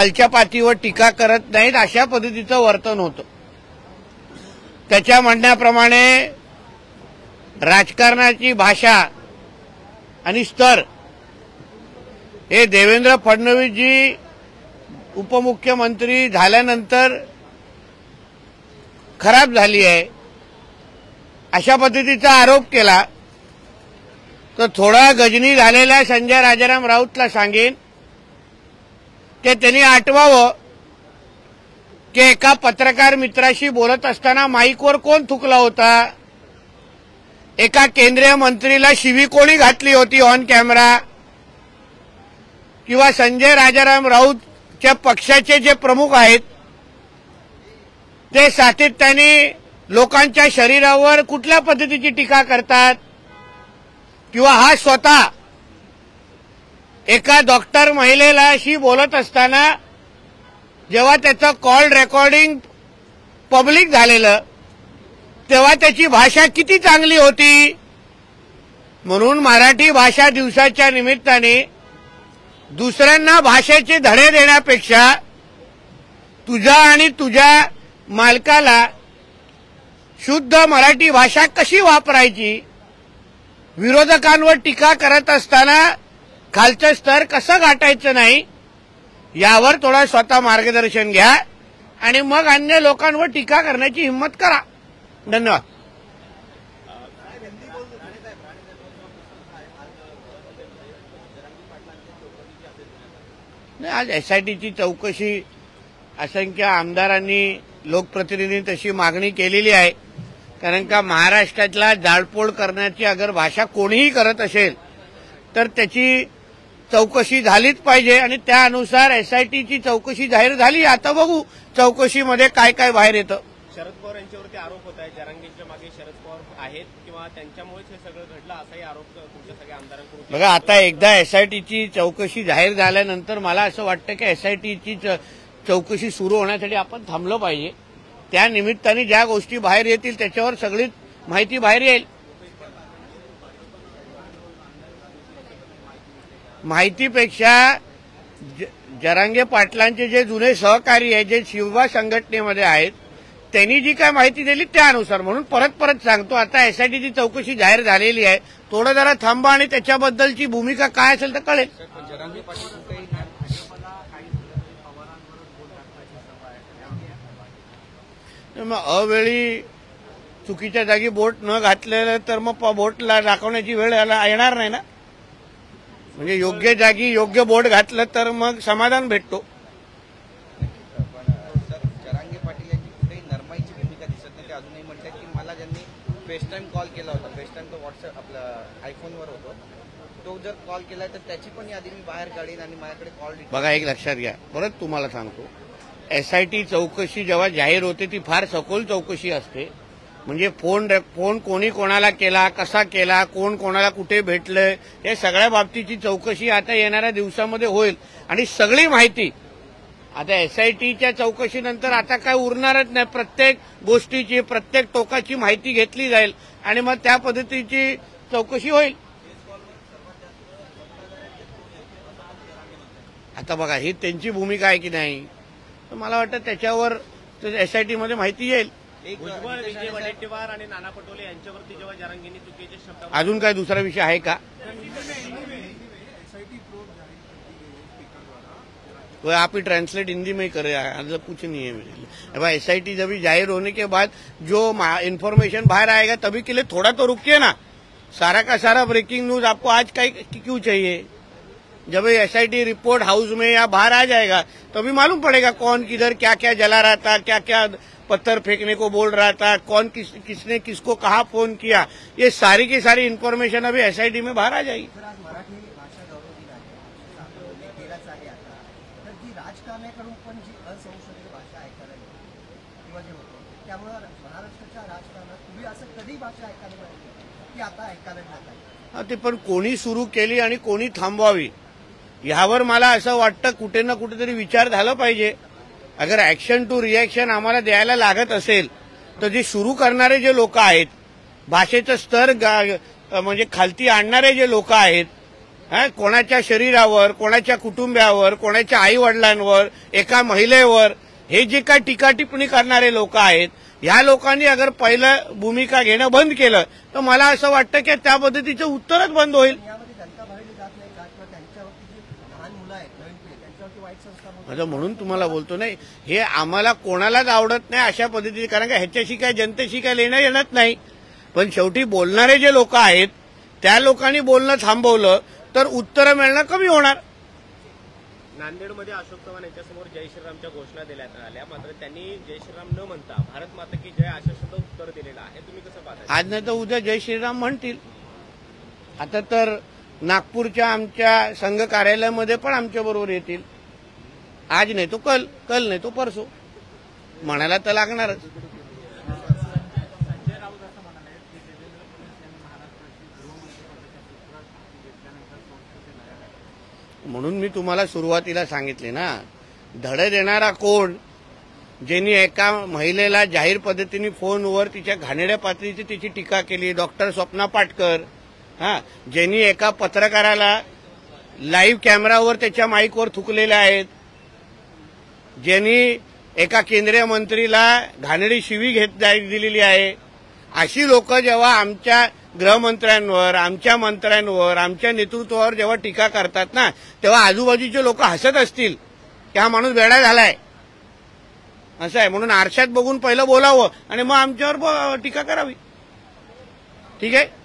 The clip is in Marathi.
खालच्या पातळीवर टीका करत नाहीत अशा पद्धतीचं वर्तन होतं। त्याच्या म्हणण्याप्रमाणे राजकारणाची भाषा आणि स्तर हे देवेंद्र फडणवीसजी उपमुख्यमंत्री झाल्यानंतर खराब झाली आहे अशा पद्धतीचा आरोप केला तर थोडा गजनी झालेल्या संजय राजाराम राऊतला सांगेन की त्यांनी आठवावं की एका पत्रकार मित्राशी बोलत असताना माईकवर कोण थुकला होता, एका केंद्रीय मंत्रीला शिवी कोणी घातली होती ऑन कॅमेरा, किंवा संजय राजाराम राऊतच्या पक्षाचे जे प्रमुख आहेत ते सातत्याने लोकांच्या शरीरावर कुठल्या पद्धतीची टीका करतात, किंवा हा स्वतः एका डॉक्टर महिलेलाशी बोलत असताना जेव्हा त्याचं कॉल रेकॉर्डिंग पब्लिक झालेलं तेव्हा त्याची भाषा किती चांगली होती। म्हणून मराठी भाषा दिवसाच्या निमित्ताने दुसऱ्यांना भाषेचे धडे देण्यापेक्षा तुझा आणि तुझ्या मालकाला शुद्ध मराठी भाषा कशी वापरायची, विरोधकांवर टीका करत असताना खालचं स्तर कसं गाठायचं नाही यावर थोडा स्वतः मार्गदर्शन घ्या आणि मग अन्य लोकांवर टीका करण्याची हिंमत करा। धन्यवाद। आज एसआयटीची चौकशी असंख्य आमदारांनी लोकप्रतिनिधींनी तशी मागणी केलेली आहे, कारण का महाराष्ट्रातला जाळपोळ करण्याची अगर भाषा कोणीही करत असेल तर त्याची चौकशी झालीच पाहिजे आणि त्यानुसार एसआयटीची चौकशी जाहीर झाली। आता बघू चौकशीमध्ये काय काय बाहेर येतं। शरद पवार यांच्यावरती आरोप होत आहे, जरांगेंच्या मागे शरद पवार आहेत किंवा त्यांच्यामुळेच हे सगळं घडलं असाही आरोप तुमच्या सगळ्या आमदारांकडून। बघा आता एकदा एसआयटीची चौकशी जाहीर झाल्यानंतर मला असं वाटतं की एसआयटीची चौकशी सुरू होण्यासाठी आपण थांबलं पाहिजे। त्या निमित्ताने ज्या गोष्टी बाहेर येतील त्याच्यावर सगळी माहिती बाहेर येईल। माहितीपेक्षा जरांगे पाटलांचे जे जुने सहकारी आहेत, जे शिवबा संघटनेमध्ये आहेत, त्यांनी जी काय माहिती दिली त्यानुसार, म्हणून परत सांगतो आता एसआयटीची चौकशी जाहीर झालेली आहे, थोडं जरा थांबा आणि त्याच्याबद्दलची भूमिका काय असेल तर कळेल। मग अवेळी चुकीच्या जागी बोट न घातलेलं तर मग बोटला दाखवण्याची वेळ येणार नाही ना। म्हणजे योग्य जागी योग्य बोट घातलं तर मग समाधान भेटतो। जरांगे पाटील यांची कुठेही नरमाईची भूमिका दिसत नाही। ते अजूनही म्हणतात की मला ज्यांनी फेसटाईम कॉल केला होता, फेसटाईम तो व्हॉट्सअप आपला आयफोनवर होतो, तो जर कॉल केला तर त्याची पण यादी मी बाहेर काढीन आणि माझ्याकडे कॉल। बघा एक लक्षात घ्या, परत तुम्हाला सांगतो, एसआयटी चौकशी जेव्हा जाहीर होते ती फार सखोल चौकशी असते। म्हणजे फोन कोणी कोणाला केला, कसा केला, कोण कोणाला कुठे भेटलंय, हे सगळ्या बाबतीची चौकशी आता येणाऱ्या दिवसामध्ये होईल आणि सगळी माहिती आता एसआयटीच्या चौकशीनंतर आता काय उरणारच नाही। प्रत्येक गोष्टीची प्रत्येक टोकाची माहिती घेतली जाईल आणि मग त्या पद्धतीची चौकशी होईल। आता बघा ही त्यांची भूमिका आहे की नाही, तर मला वाटतं त्याच्यावर एसआयटीमध्ये माहिती येईल। भुजबळ, विजय वडेट्टीवार आणि नाना पटोले यांच्यावरती जेव्हा जरांगेंनी चुकीचे शब्द, अजून काय दुसरा विषय आहे का? वो आप ही ट्रांसलेट हिंदी में करे, मतलब कुछ नहीं है मेरे लिए। एसआईटी जब जाहिर होने के बाद जो इन्फॉर्मेशन बाहर आएगा तभी के लिए थोड़ा तो रुकिए ना। सारा का सारा ब्रेकिंग न्यूज आपको आज का क्यों चाहिए? जब एसआईटी रिपोर्ट हाउस में या बाहर आ जाएगा तभी मालूम पड़ेगा कौन किधर क्या क्या जला रहा था, क्या क्या पत्थर फेंकने को बोल रहा था, कौन किसने किसको कहा फोन किया, ये सारी की सारी इन्फॉर्मेशन अभी एसआईटी में बाहर आ जाएगी। राजकारण्याकडून पण जी असंसदीय भाषा ऐकायला येते किंवा जे होतं त्यामुळे महाराष्ट्राच्या राजकारणात तुम्ही असं कधी भाषा ऐकायला मिळाली की आता ऐकायला मिळत आहे? ते पण कोणी सुरू केली आणि कोणी थांबवावी यावर मला असं वाटतं कुठे ना कुठेतरी विचार झाला पाहिजे। अगर ऍक्शन टू रिएक्शन आम्हाला द्यायला लागत असेल तर जे सुरू करणारे जे लोक आहेत, भाषेचं स्तर म्हणजे खालती आणणारे जे लोक आहेत, कोणाच्या शरीरावर, कोणाच्या कुटुंबियावर, कोणाच्या आई वडिलांवर, एका महिलेवर हे जे काय टीका टिप्पणी करणारे लोक आहेत, या लोकांनी अगर पहिलं भूमिका घेणं बंद केलं तर मला असं वाटतं की त्या पद्धतीचं उत्तरच बंद होईल. यामध्ये जनता भावली जात नाही का किंवा त्यांच्यावरती जी लहान मुलं आहेत नवीन पिढी त्यांच्यावरती वाईट संस्कार होतात? माझं म्हणून तुम्हाला बोलतो नाही, हे आम्हाला कोणालाच आवडत नाही अशा पद्धतीने, कारण का ह्याच्याशी काय जनतेशी काय लेणं येणंच नाही. पण शेवटी बोलणारे जे लोक आहेत त्या लोकांनी बोलणं थांबवलं तर उत्तरं मिळणं कमी होणार. नांदेडमध्ये अशोक चव्हाण यांच्यासमोर जय श्रीरामच्या घोषणा देण्यात आल्या, मात्र त्यांनी जय श्रीराम न म्हणता भारत माता की जय अशा शब्द उत्तर दिलेलं आहे. तुम्ही कसं पाहता? आज नाही तर उद्या जय श्रीराम म्हणतील. आता तर नागपूरच्या आमच्या संघ कार्यालयामध्ये पण आमच्या बरोबर येतील. आज नाही तो कल, कल नाही तो परसो, म्हणायला तर लागणारच. म्हणून मी तुम्हाला सुरुवातीला सांगितले ना, धड देणारा कोण, ज्यांनी एका महिलेला जाहीर पद्धतीने फोनवर तिच्या घाणेरड्या पातळीची तिची टीका केली, डॉक्टर स्वप्ना पाटकर, ज्यांनी एका पत्रकाराला लाईव्ह कॅमेरावर त्याच्या माईकवर थुकलेले आहेत, ज्यांनी एका केंद्रीय मंत्रीला घाणेरडी शिवी दिलेली आहे, अशी लोक जेव्हा आमच्या गृहमंत्र्यांवर, आमच्या मंत्र्यांवर, आमच्या नेतृत्वावर जेव्हा टीका करतात ना, तेव्हा आजूबाजूचे लोक हसत असतील की हा माणूस वेडा झालाय असं आहे. म्हणून आरशात बघून पहिलं बोलावं आणि मग आमच्यावर टीका करावी. ठीक आहे.